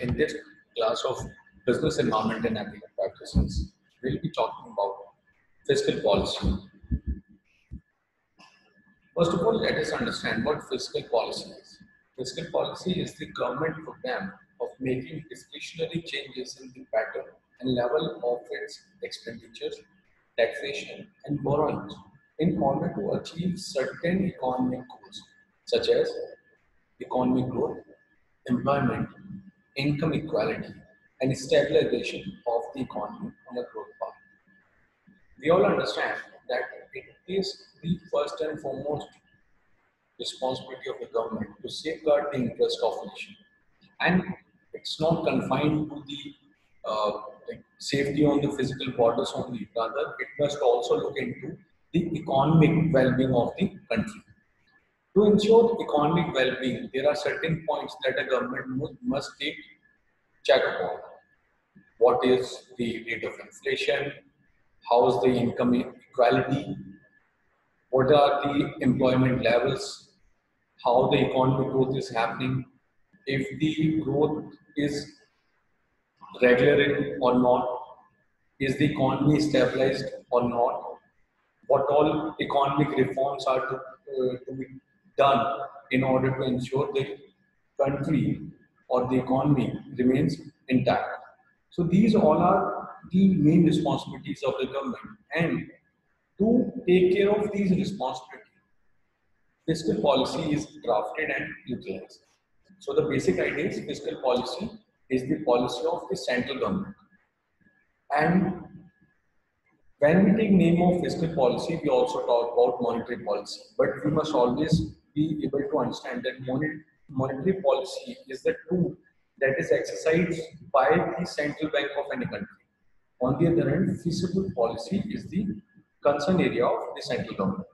In this class of business environment and ethical practices, we'll be talking about fiscal policy. First of all, let us understand what fiscal policy is. Fiscal policy is the government program of making discretionary changes in the pattern and level of its expenditures, taxation, and borrowings in order to achieve certain economic goals, such as economic growth, employment, income equality, and stabilization of the economy on a growth path. We all understand that it is the first and foremost responsibility of the government to safeguard the interest of nation, and it's not confined to the uh, safety on the physical borders only. Rather, it must also look into the economic well-being of the country. To ensure economic well-being, there are certain points that a government must take check upon. What is the rate of inflation? How is the income equality? What are the employment levels? How the economic growth is happening? If the growth is regular or not? Is the economy stabilized or not? What all economic reforms are to be done in order to ensure the country or the economy remains intact. So these all are the main responsibilities of the government, and to take care of these responsibilities, fiscal policy is drafted and utilized. So the basic idea is fiscal policy is the policy of the central government. And when we take name of fiscal policy, we also talk about monetary policy. But we must always be able to understand that monetary policy is the tool that is exercised by the central bank of any country. On the other hand, fiscal policy is the concern area of the central government.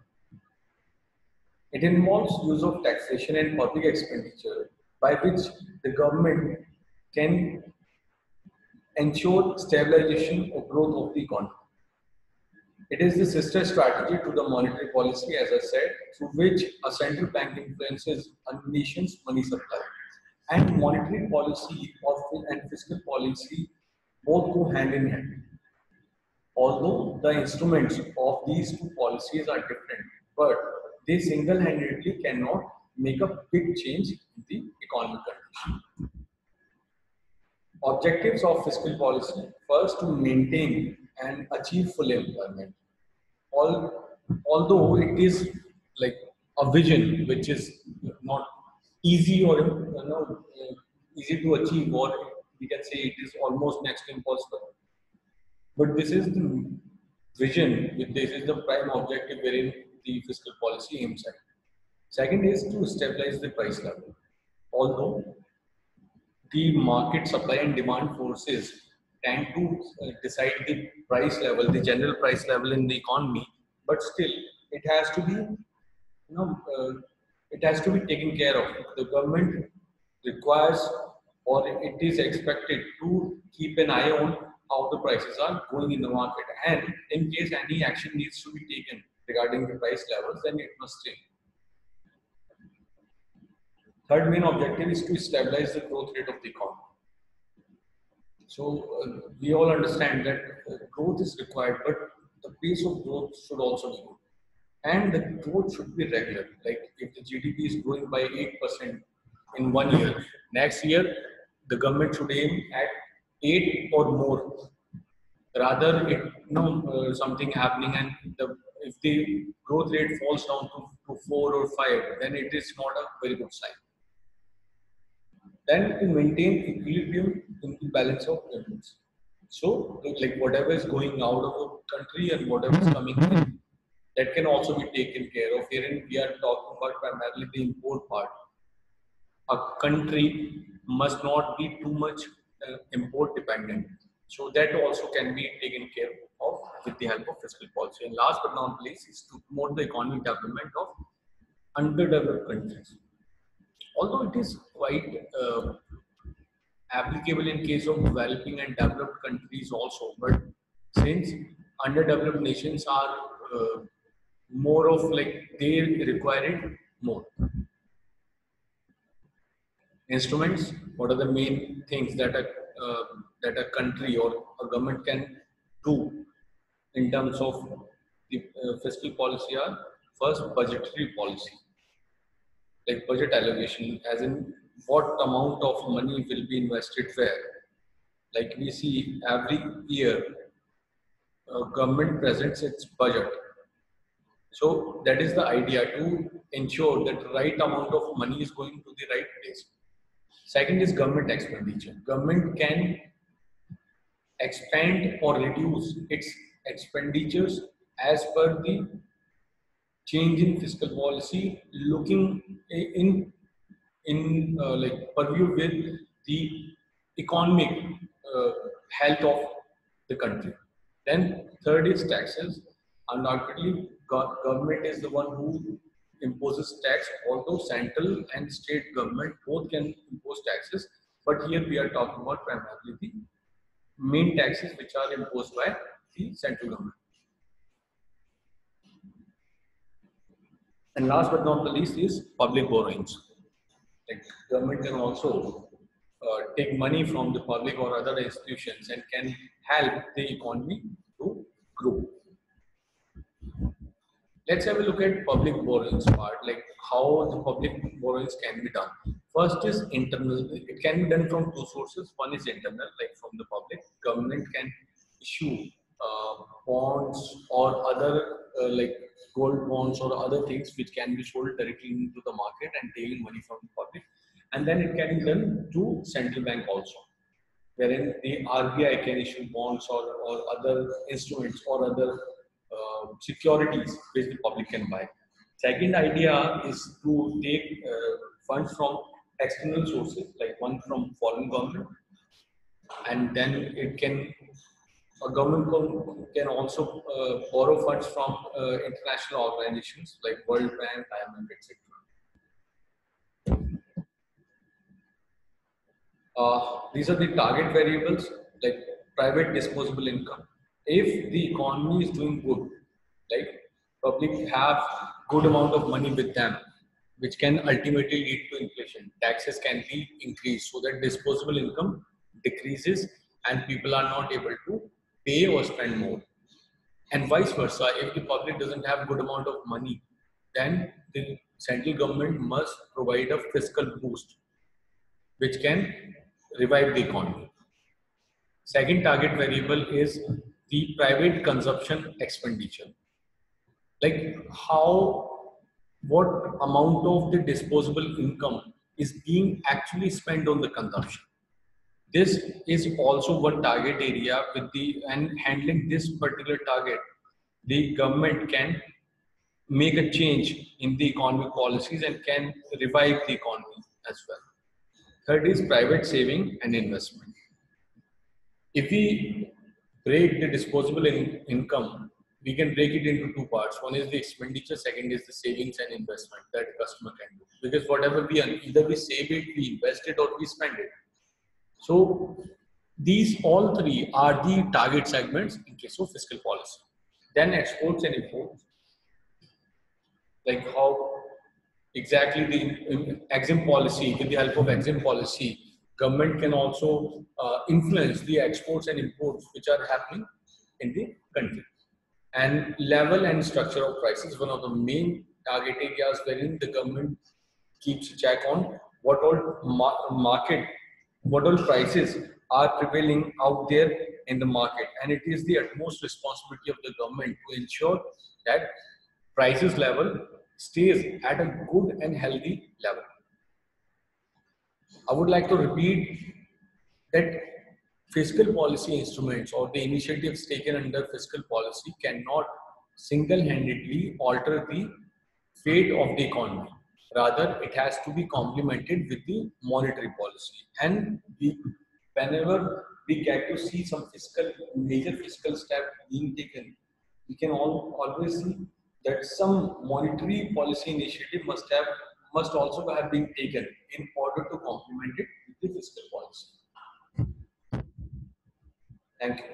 It involves use of taxation and public expenditure by which the government can ensure stabilization or growth of the economy. It is the sister strategy to the monetary policy, as I said, through which a central bank influences a nation's money supply. And monetary policy and fiscal policy both go hand in hand. Although the instruments of these two policies are different, but they single-handedly cannot make a big change in the economic condition. Objectives of fiscal policy: first, to maintain and achieve full employment. Although it is like a vision which is not easy or easy to achieve, or we can say it is almost next to impossible. But this is the vision, this is the prime objective wherein the fiscal policy aims at. Second is to stabilize the price level. Although the market supply and demand forces tend to decide the price level, the general price level in the economy, but still it has to be, it has to be taken care of. The government requires, or it is expected to keep an eye on how the prices are going in the market, and in case any action needs to be taken regarding the price levels, then it must change. Third main objective is to stabilize the growth rate of the economy. So we all understand that growth is required, but the pace of growth should also be good, and the growth should be regular. Like if the GDP is growing by 8% in 1 year, next year the government should aim at 8 or more. Rather, something happening, and if the growth rate falls down to 4 or 5, then it is not a very good sign. Then to maintain equilibrium in the balance of payments. So, like whatever is going out of the country and whatever is coming in, that can also be taken care of. Herein we are talking about primarily the import part. A country must not be too much import dependent. So that also can be taken care of with the help of fiscal policy. And last but not least is to promote the economic development of underdeveloped countries. Although it is quite applicable in case of developing and developed countries also, but since underdeveloped nations are more of like they require it more. instruments, what are the main things that a country or a government can do in terms of the fiscal policy are first budgetary policy, like budget allocation, as in what amount of money will be invested where. Like we see every year, government presents its budget. So that is the idea, to ensure that the right amount of money is going to the right place. Second is government expenditure. Government can expand or reduce its expenditures as per the change in fiscal policy, looking in like purview with the economic uh, health of the country. Then third is taxes. Undoubtedly, government is the one who imposes tax, although central and state government both can impose taxes. But here we are talking about primarily the main taxes which are imposed by the central government. And last but not the least is public borrowings. Like government can also take money from the public or other institutions and can help the economy to grow. Let's have a look at public borrowings part, like how the public borrowings can be done. First is internal. It can be done from two sources. One is internal, like from the public. Government can issue bonds or other like gold bonds or other things which can be sold directly into the market and taking money from the public. And then it can be done to central bank also, wherein the RBI can issue bonds or other instruments or other securities which the public can buy. Second idea is to take funds from external sources, like one from foreign government, and then it can a government can also borrow funds from international organizations like World Bank, IMF, etc. These are the target variables, like private disposable income. If the economy is doing good, like public have good amount of money with them, which can ultimately lead to inflation. Taxes can be increased so that disposable income decreases and people are not able to pay or spend more. And vice versa, if the public doesn't have good amount of money, then the central government must provide a fiscal boost which can revive the economy. Second target variable is the private consumption expenditure. Like what amount of the disposable income is being actually spent on the consumption. This is also one target area and handling this particular target, the government can make a change in the economic policies and can revive the economy as well. Third is private saving and investment. If we break the disposable income, we can break it into two parts. One is the expenditure, second is the savings and investment that customer can do. Because whatever we earn, either we save it, we invest it, or we spend it. So these all three are the target segments in case of fiscal policy. Then exports and imports, like how exactly the EXIM policy, with the help of EXIM policy, government can also influence the exports and imports which are happening in the country. And level and structure of prices, one of the main target areas wherein the government keeps a check on what all what all prices are prevailing out there in the market. And it is the utmost responsibility of the government to ensure that prices level stays at a good and healthy level. I would like to repeat that fiscal policy instruments or the initiatives taken under fiscal policy cannot single-handedly alter the fate of the economy. Rather, it has to be complemented with the monetary policy. And whenever we get to see some major fiscal step being taken, we can always see that some monetary policy initiative must also have been taken in order to complement it with the fiscal policy. Thank you.